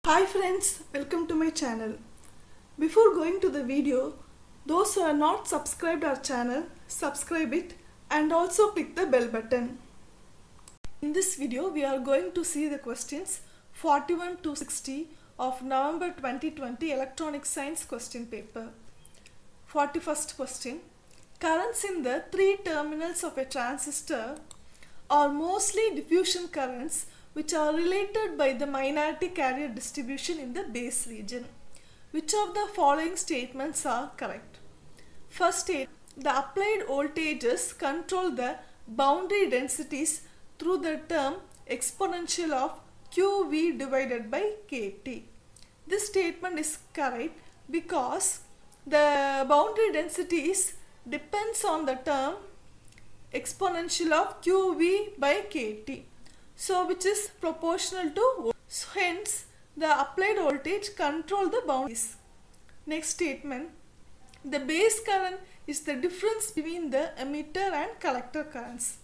Hi friends, welcome to my channel. Before going to the video, those who are not subscribed our channel, subscribe it and also click the bell button. In this video, we are going to see the questions 41 to 60 of November 2020 Electronic Science question paper. 41st question. Currents in the three terminals of a transistor are mostly diffusion currents which are related by the minority carrier distribution in the base region. Which of the following statements are correct? First statement, the applied voltages control the boundary densities through the term exponential of QV divided by KT. This statement is correct because the boundary densities depends on the term exponential of QV by KT. So which is proportional to voltage. So hence the applied voltage control the boundaries. Next statement, the base current is the difference between the emitter and collector currents.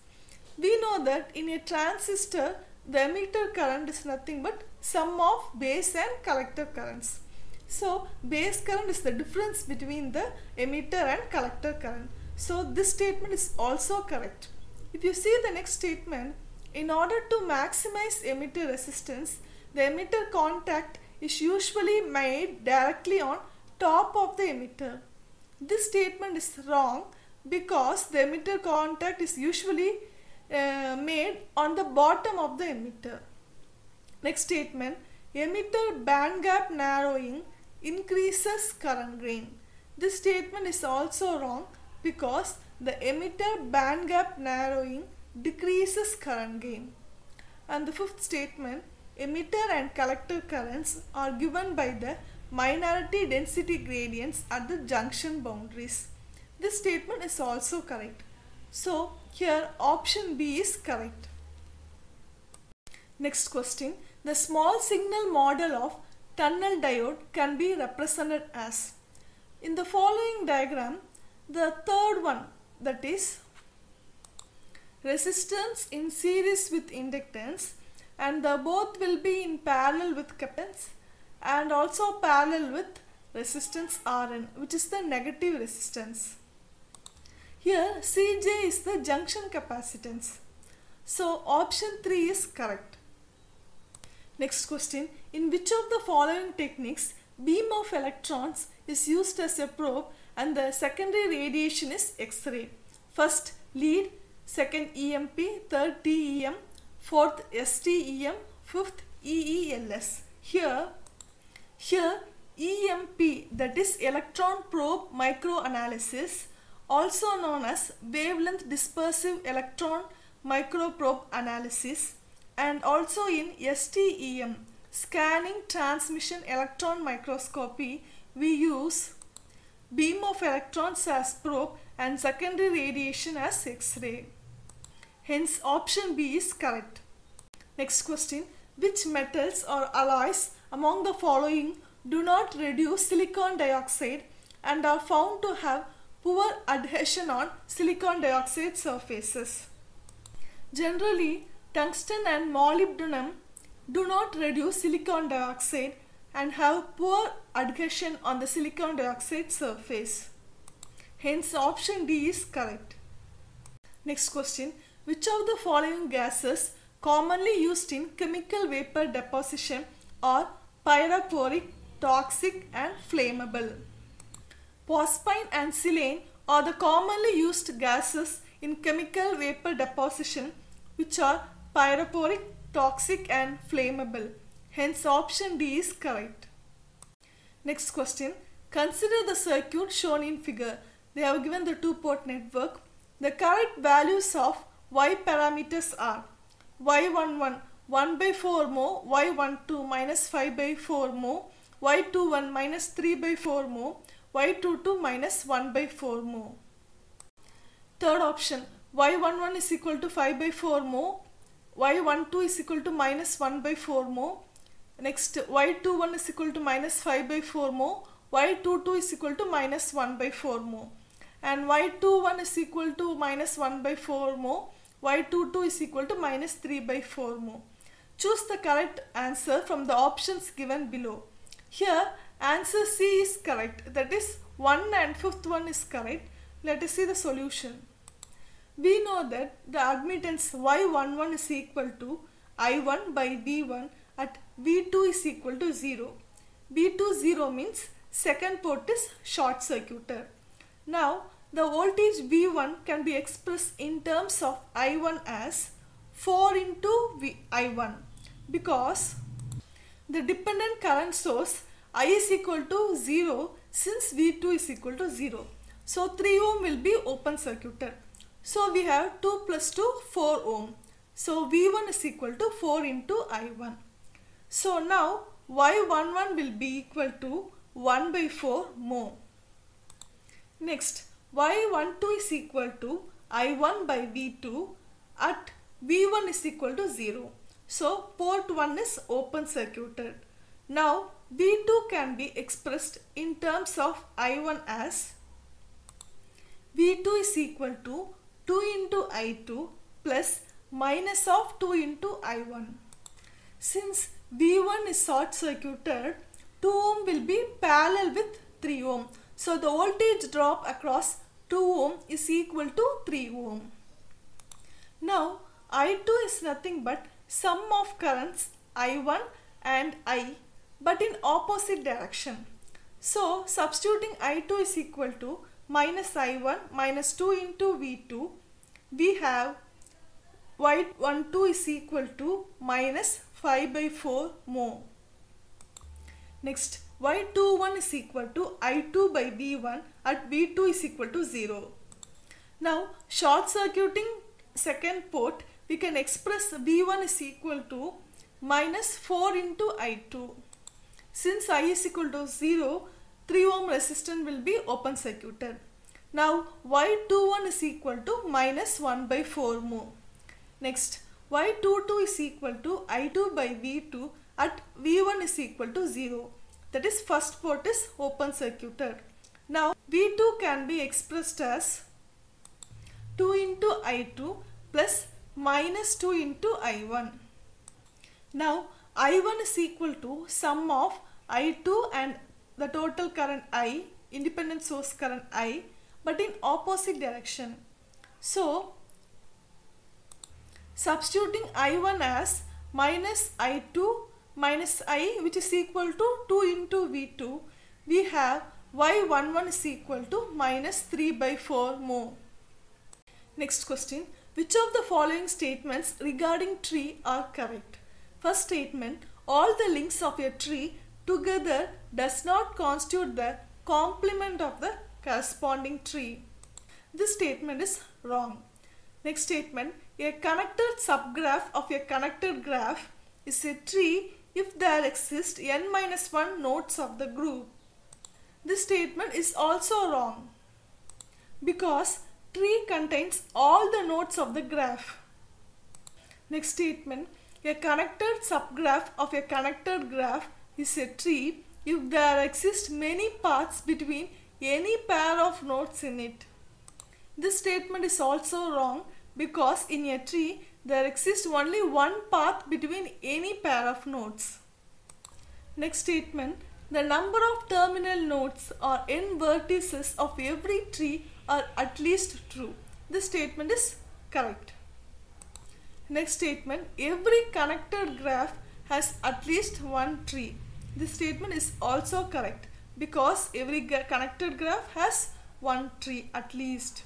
We know that in a transistor the emitter current is nothing but sum of base and collector currents. So base current is the difference between the emitter and collector current. So this statement is also correct. If you see the next statement, in order to maximize emitter resistance, the emitter contact is usually made directly on top of the emitter. This statement is wrong because the emitter contact is usually made on the bottom of the emitter. Next statement, emitter band gap narrowing increases current gain. This statement is also wrong because the emitter band gap narrowing decreases current gain. And the fifth statement, emitter and collector currents are given by the minority density gradients at the junction boundaries. This statement is also correct. So here option B is correct. Next question, the small signal model of tunnel diode can be represented as. In the following diagram, the third one, that is resistance in series with inductance, and the both will be in parallel with capacitance and also parallel with resistance Rn, which is the negative resistance. Here Cj is the junction capacitance. So option 3 is correct. Next question, in which of the following techniques beam of electrons is used as a probe and the secondary radiation is X-ray? First lead, second EMP, third TEM, fourth STEM, fifth EELS. Here EMP, that is electron probe microanalysis, also known as wavelength dispersive electron microprobe analysis, and also in STEM, scanning transmission electron microscopy, we use beam of electrons as probe and secondary radiation as X-ray. Hence option B is correct. Next question, which metals or alloys among the following do not reduce silicon dioxide and are found to have poor adhesion on silicon dioxide surfaces? Generally, tungsten and molybdenum do not reduce silicon dioxide and have poor adhesion on the silicon dioxide surface. Hence option D is correct. Next question, which of the following gases commonly used in chemical vapor deposition are pyrophoric, toxic and flammable? Phosphine and silane are the commonly used gases in chemical vapor deposition which are pyrophoric, toxic and flammable. Hence option D is correct. Next question, consider the circuit shown in figure. They have given the two-port network. The correct values of Y parameters are Y11 1 by 4 mho, Y12 minus 5 by 4 mho, Y21 minus 3 by 4 mho, Y22 minus 1 by 4 mho. Third option, Y11 is equal to 5 by 4 mho, Y12 is equal to minus 1 by 4 mho. Next, Y21 is equal to minus 5 by 4 mho, Y22 is equal to minus 1 by 4 mho, and Y21 is equal to minus 1 by 4 mho, Y22 is equal to minus 3 by 4 mho. Choose the correct answer from the options given below. Here answer C is correct, that is 1 and 5th one is correct. Let us see the solution. We know that the admittance Y11 is equal to I1 by V1 at V2 is equal to 0. V2 0 means second port is short circuited. Now the voltage V1 can be expressed in terms of I1 as 4 into I1 because the dependent current source I is equal to 0 since V2 is equal to 0. So 3 ohm will be open circuited. So we have 2 plus 2, 4 ohm. So V1 is equal to 4 into I1. So now Y11 will be equal to 1 by 4 mho. Next, Y12 is equal to I1 by V2 at V1 is equal to 0. So port 1 is open circuited. Now V2 can be expressed in terms of I1 as V2 is equal to 2 into I2 plus minus of 2 into I1. Since V1 is short circuited, 2 ohm will be parallel with 3 ohm. So the voltage drop across 2 ohm is equal to 3 ohm. Now I2 is nothing but sum of currents I1 and I but in opposite direction. So substituting I2 is equal to minus I1 minus 2 into V2, we have Y12 is equal to minus 5 by 4 mho. Next, Y21 is equal to I2 by V1 at V2 is equal to 0. Now short circuiting second port, we can express V1 is equal to minus 4 into I2. Since I is equal to 0, 3 ohm resistance will be open circuited. Now Y21 is equal to minus 1 by 4 mho. Next, Y22 is equal to I2 by V2 at V1 is equal to 0. That is first port is open circuited. Now V2 can be expressed as 2 into I2 plus minus 2 into I1. Now I1 is equal to sum of I2 and the total current I, independent source current I, but in opposite direction. So substituting I1 as minus I2 minus I, which is equal to 2 into V2, we have Y11 is equal to minus 3 by 4 mho. Next question, which of the following statements regarding tree are correct? First statement, all the links of a tree together does not constitute the complement of the corresponding tree. This statement is wrong. Next statement, a connected subgraph of a connected graph is a tree if there exist n-1 nodes of the group. This statement is also wrong because tree contains all the nodes of the graph. Next statement, a connected subgraph of a connected graph is a tree if there exist many paths between any pair of nodes in it. This statement is also wrong because in a tree there exists only one path between any pair of nodes. Next statement, the number of terminal nodes or n vertices of every tree are at least true. This statement is correct. Next statement, every connected graph has at least one tree. This statement is also correct because every connected graph has one tree at least.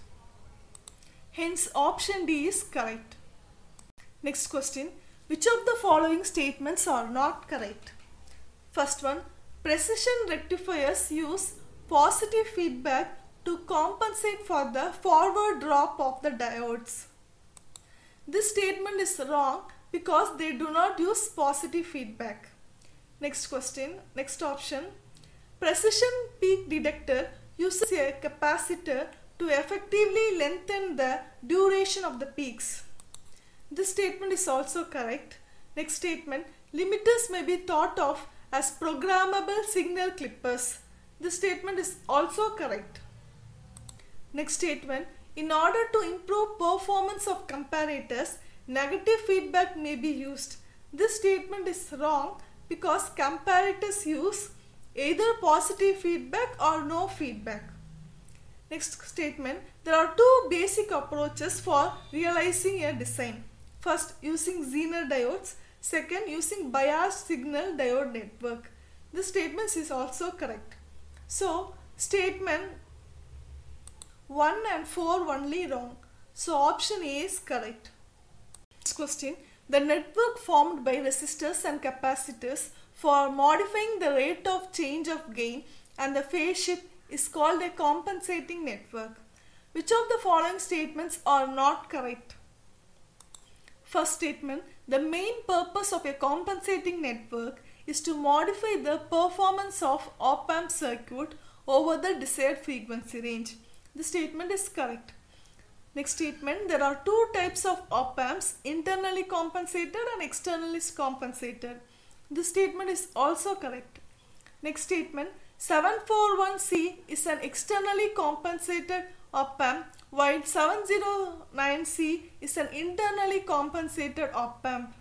Hence option D is correct. Next question, which of the following statements are not correct? First one, precision rectifiers use positive feedback to compensate for the forward drop of the diodes. This statement is wrong because they do not use positive feedback. Next question, next option, precision peak detector uses a capacitor to effectively lengthen the duration of the peaks. This statement is also correct. Next statement, limiters may be thought of as programmable signal clippers. This statement is also correct. Next statement, in order to improve performance of comparators, negative feedback may be used. This statement is wrong because comparators use either positive feedback or no feedback. Next statement, there are two basic approaches for realizing a design. First, using Zener diodes. Second, using biased signal diode network. This statement is also correct. So, statement 1 and 4 only wrong. So, option A is correct. Next question, the network formed by resistors and capacitors for modifying the rate of change of gain and the phase shift is called a compensating network. Which of the following statements are not correct? First statement, the main purpose of a compensating network is to modify the performance of op-amp circuit over the desired frequency range. The statement is correct. Next statement, there are two types of op-amps, internally compensated and externally compensated. This statement is also correct. Next statement, 741C is an externally compensated op-amp while 709C is an internally compensated op-amp.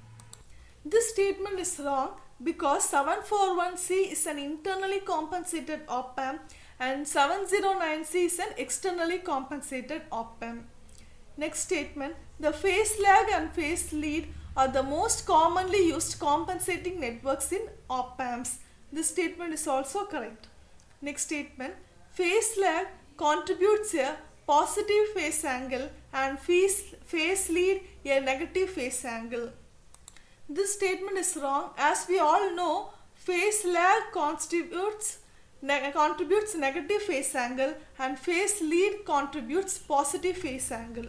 This statement is wrong because 741C is an internally compensated op-amp and 709C is an externally compensated op-amp. Next statement, the phase lag and phase lead are the most commonly used compensating networks in op-amps. This statement is also correct. Next statement, phase lag contributes a positive phase angle and phase lead a negative phase angle. This statement is wrong as we all know phase lag contributes negative phase angle and phase lead contributes positive phase angle.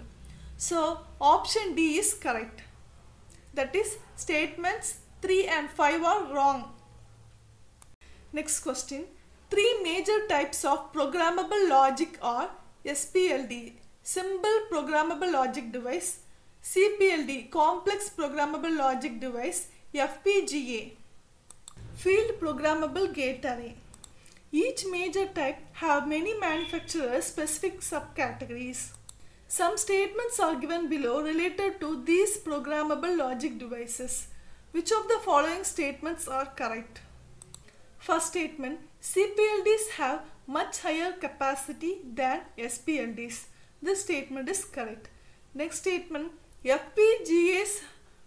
So option D is correct. That is, statements 3 and 5 are wrong. Next question. Three major types of programmable logic are SPLD, Simple Programmable Logic Device, CPLD, Complex Programmable Logic Device, FPGA, Field Programmable Gate Array. Each major type have many manufacturers' specific subcategories. Some statements are given below related to these programmable logic devices. Which of the following statements are correct? First statement, CPLDs have much higher capacity than SPLDs. This statement is correct. Next statement, FPGAs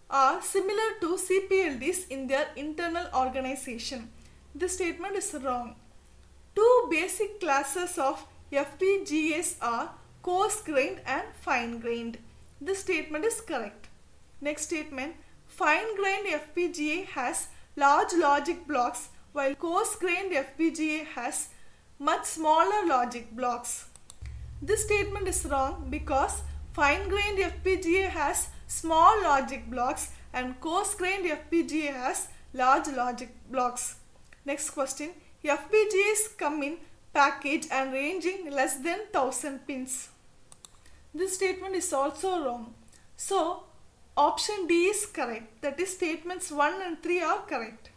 are similar to CPLDs in their internal organization. This statement is wrong. Two basic classes of FPGAs are coarse-grained and fine-grained. This statement is correct. Next statement, fine-grained FPGA has large logic blocks while coarse-grained FPGA has much smaller logic blocks. This statement is wrong because fine-grained FPGA has small logic blocks and coarse-grained FPGA has large logic blocks. Next question, FPGAs come in package and ranging less than 1000 pins. This statement is also wrong. So option D is correct. That is, statements 1 and 3 are correct.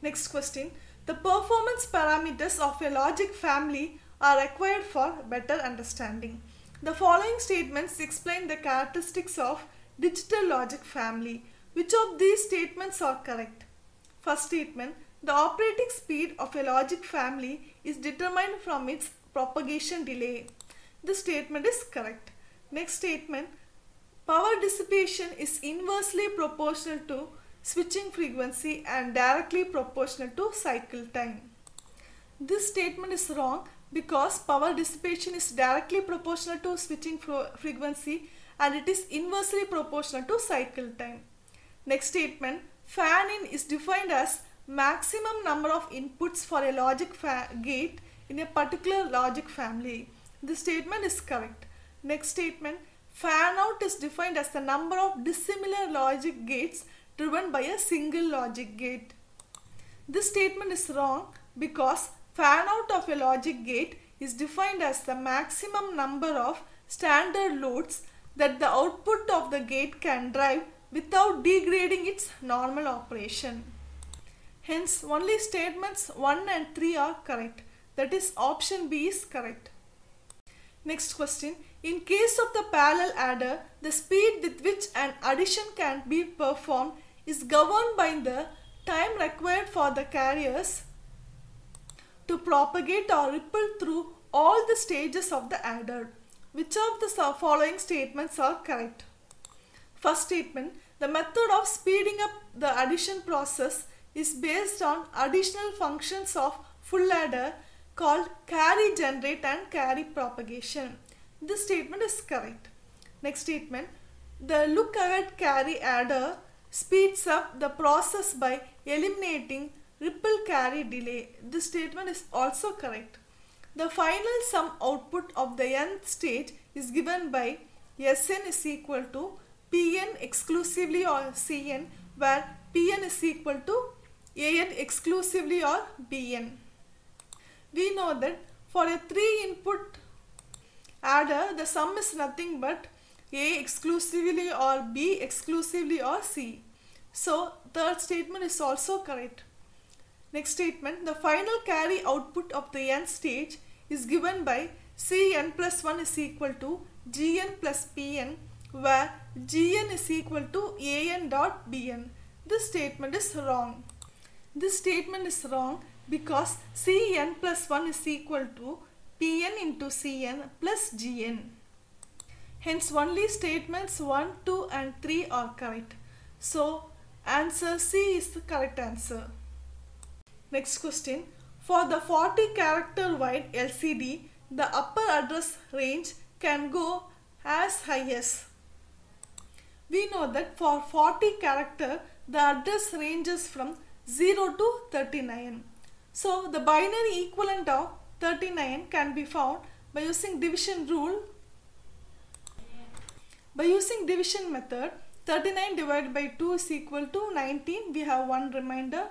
Next question, the performance parameters of a logic family are required for better understanding. The following statements explain the characteristics of digital logic family. Which of these statements are correct? First statement, the operating speed of a logic family is determined from its propagation delay. This statement is correct. Next statement, power dissipation is inversely proportional to switching frequency and directly proportional to cycle time. This statement is wrong because power dissipation is directly proportional to switching frequency and it is inversely proportional to cycle time. Next statement, fan-in is defined as maximum number of inputs for a logic gate in a particular logic family. This statement is correct. Next statement, fan-out is defined as the number of dissimilar logic gates driven by a single logic gate. This statement is wrong because fan-out of a logic gate is defined as the maximum number of standard loads that the output of the gate can drive without degrading its normal operation. Hence, only statements 1 and 3 are correct. That is, option B is correct. Next question, in case of the parallel adder, the speed with which an addition can be performed is governed by the time required for the carriers to propagate or ripple through all the stages of the adder. Which of the following statements are correct? First statement, the method of speeding up the addition process is based on additional functions of full adder called carry generate and carry propagation. This statement is correct. Next statement, the look ahead carry adder speeds up the process by eliminating ripple carry delay. This statement is also correct. The final sum output of the nth stage is given by Sn is equal to Pn exclusively or Cn, where Pn is equal to An exclusively or Bn. We know that for a 3-input adder, the sum is nothing but A exclusively or B exclusively or C. So, third statement is also correct. Next statement, the final carry output of the nth stage is given by Cn plus 1 is equal to Gn plus Pn, where Gn is equal to An dot Bn. This statement is wrong. This statement is wrong because Cn plus 1 is equal to Pn into Cn plus Gn. Hence only statements 1, 2 and 3 are correct. So answer C is the correct answer. Next question. For the 40 character wide LCD, the upper address range can go as high as. We know that for 40 character, the address ranges from 0 to 39. So the binary equivalent of 39 can be found by using division rule. By using division method, 39 divided by 2 is equal to 19. We have one remainder.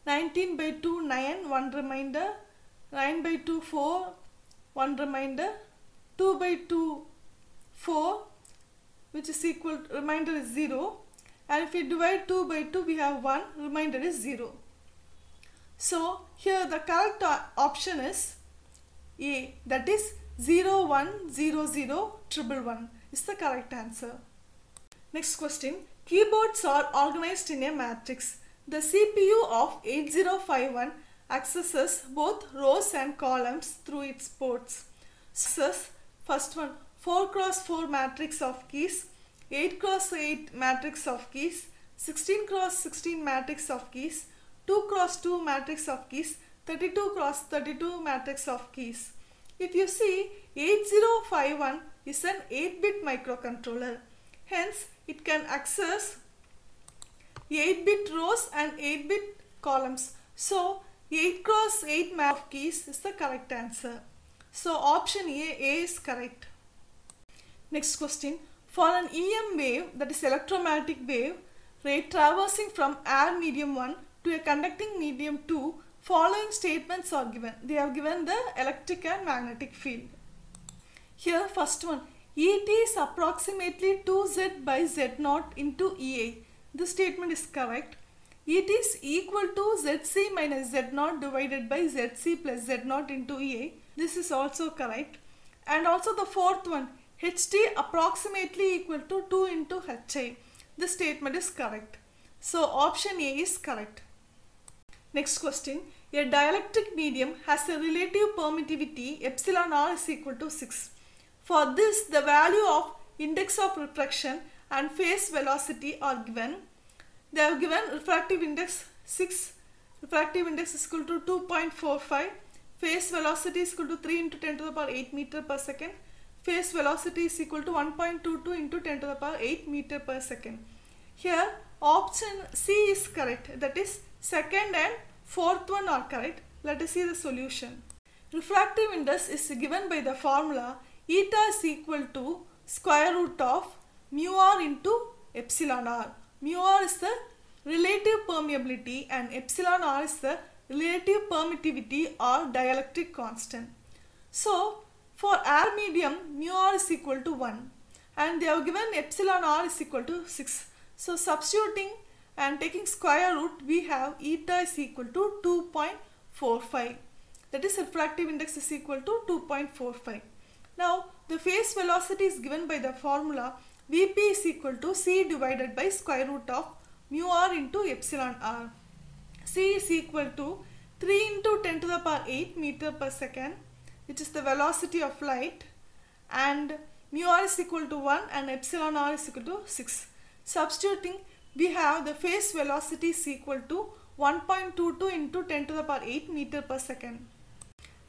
19 by 2, 9, one remainder. 9 by 2, 4, one remainder. 2 by 2, 4, which is equal to, remainder is 0. And if we divide 2 by 2, we have 1, remainder is 0. So here the correct option is A, that is 0, 1, 0, 0, 111 is the correct answer. Next question. Keyboards are organized in a matrix. The CPU of 8051 accesses both rows and columns through its ports. First one, 4 cross 4 matrix of keys, 8 cross 8 matrix of keys, 16 cross 16 matrix of keys, 2 cross 2 matrix of keys, 32 cross 32 matrix of keys. If you see, 8051 is an 8-bit microcontroller. Hence, it can access 8-bit rows and 8-bit columns. So, 8 cross 8 map of keys is the correct answer. So, option A is correct. Next question. For an EM wave, that is electromagnetic wave, rate traversing from air medium 1 to a conducting medium 2, following statements are given. They have given the electric and magnetic field. Here, first one, ET is approximately 2Z by Z0 into EA. This statement is correct. ET is equal to ZC minus Z0 divided by ZC plus Z0 into EA. This is also correct. And also the fourth one, HT approximately equal to 2 into HI. This statement is correct. So option A is correct. Next question. A dielectric medium has a relative permittivity epsilon r is equal to 6. For this, the value of index of refraction and phase velocity are given. They have given refractive index 6, refractive index is equal to 2.45, phase velocity is equal to 3 into 10 to the power 8 meter per second, phase velocity is equal to 1.22 into 10 to the power 8 meter per second. Here option C is correct, that is second and fourth one are correct. Let us see the solution. Refractive index is given by the formula eta is equal to square root of mu r into epsilon r. Mu r is the relative permeability and epsilon r is the relative permittivity or dielectric constant. So for air medium, mu r is equal to 1 and they have given epsilon r is equal to 6. So substituting and taking square root, we have eta is equal to 2.45. That is refractive index is equal to 2.45. Now the phase velocity is given by the formula Vp is equal to C divided by square root of mu r into epsilon r. C is equal to 3 into 10 to the power 8 meter per second, which is the velocity of light, and mu r is equal to 1 and epsilon r is equal to 6. Substituting, we have the phase velocity is equal to 1.22 into 10 to the power 8 meter per second.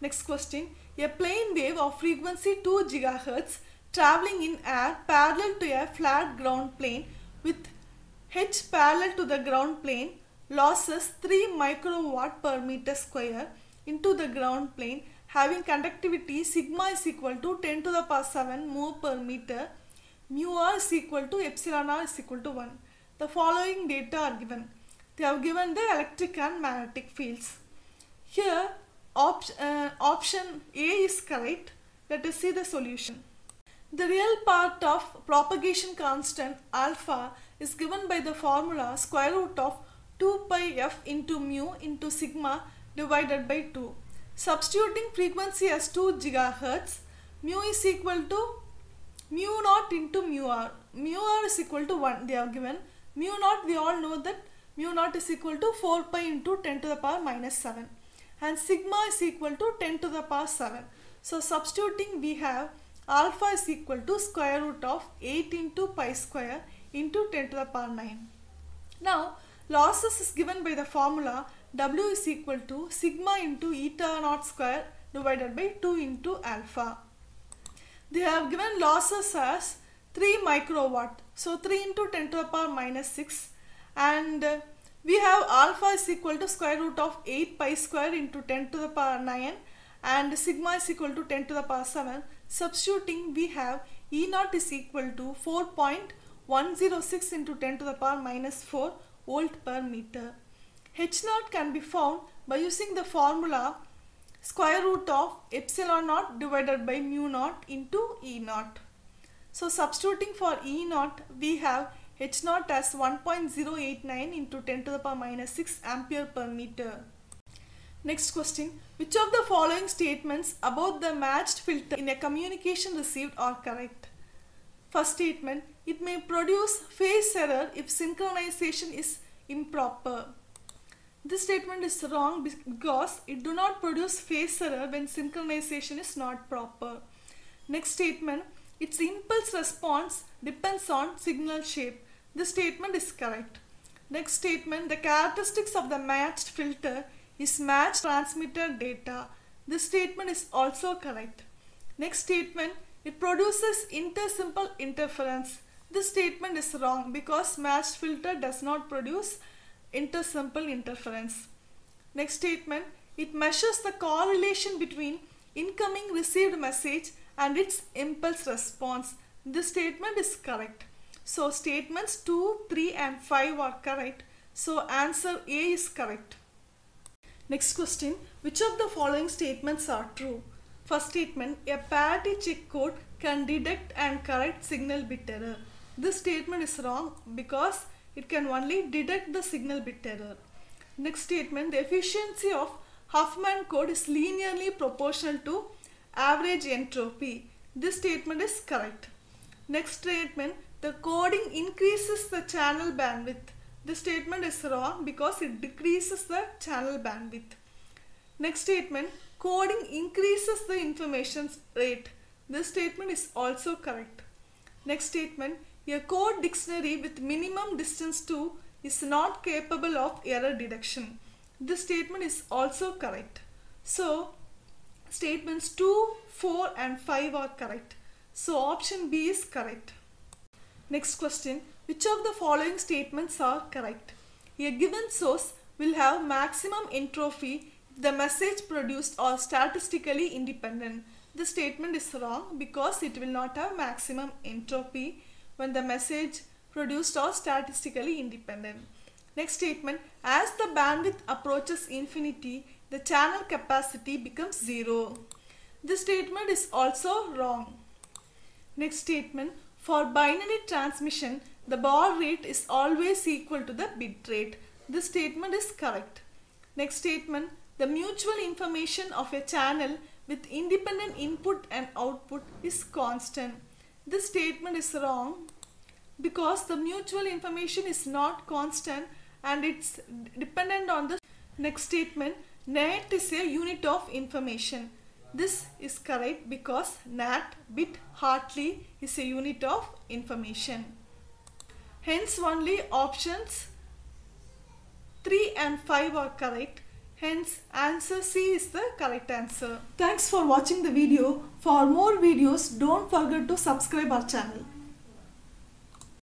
Next question. A plane wave of frequency 2 GHz traveling in air parallel to a flat ground plane with h parallel to the ground plane losses 3 microwatt per meter square into the ground plane having conductivity sigma is equal to 10 to the power 7 mho per meter. Mu r is equal to epsilon r is equal to 1. The following data are given. They have given the electric and magnetic fields. Here option A is correct. Let us see the solution. The real part of propagation constant alpha is given by the formula square root of 2 pi f into mu into sigma divided by 2. Substituting frequency as 2 GHz, mu is equal to mu naught into mu r. Mu r is equal to 1. They are given. Mu naught, we all know that mu naught is equal to 4 pi into 10 to the power minus 7. And sigma is equal to 10 to the power 7. So substituting, we have alpha is equal to square root of 8 into pi square into 10 to the power 9. Now losses is given by the formula W is equal to sigma into eta naught square divided by 2 into alpha. They have given losses as 3 microwatt. So 3 into 10 to the power minus 6, and we have alpha is equal to square root of 8 pi square into 10 to the power 9 and sigma is equal to 10 to the power 7. Substituting, we have E naught is equal to 4.106 into 10 to the power minus 4 volt per meter. H naught can be found by using the formula square root of epsilon naught divided by mu naught into E naught. So substituting for E naught, we have H naught as 1.089 into 10 to the power minus 6 ampere per meter. Next question. Which of the following statements about the matched filter in a communication received are correct? First statement. It may produce phase error if synchronization is improper. This statement is wrong because it do not produce phase error when synchronization is not proper. Next statement. Its impulse response depends on signal shape. This statement is correct. Next statement. The characteristics of the matched filter is matched transmitted data. This statement is also correct. Next statement. It produces intersimple interference. This statement is wrong because matched filter does not produce intersimple interference. Next statement. It measures the correlation between incoming received message and its impulse response. This statement is correct. So statements 2, 3 and 5 are correct. So answer A is correct. Next question. Which of the following statements are true? First statement. A parity check code can detect and correct signal bit error. This statement is wrong because it can only detect the signal bit error. Next statement. The efficiency of Huffman code is linearly proportional to average entropy. This statement is correct. Next statement. The coding increases the channel bandwidth. This statement is wrong because it decreases the channel bandwidth. Next statement. Coding increases the information rate. This statement is also correct. Next statement. A code dictionary with minimum distance to is not capable of error detection. This statement is also correct. So statements 2, 4 and 5 are correct. So option B is correct. Next question. Which of the following statements are correct? A given source will have maximum entropy if the message produced are statistically independent. This statement is wrong because it will not have maximum entropy when the message produced are statistically independent. Next statement. As the bandwidth approaches infinity, the channel capacity becomes 0. This statement is also wrong. Next statement. For binary transmission, the baud rate is always equal to the bit rate. This statement is correct. Next statement. The mutual information of a channel with independent input and output is constant. This statement is wrong because the mutual information is not constant and it's dependent on the next statement. NAT is a unit of information. This is correct because NAT bit hardly is a unit of information. Hence only options 3 and 5 are correct. Hence answer C is the correct answer. Thanks for watching the video. For more videos, don't forget to subscribe our channel.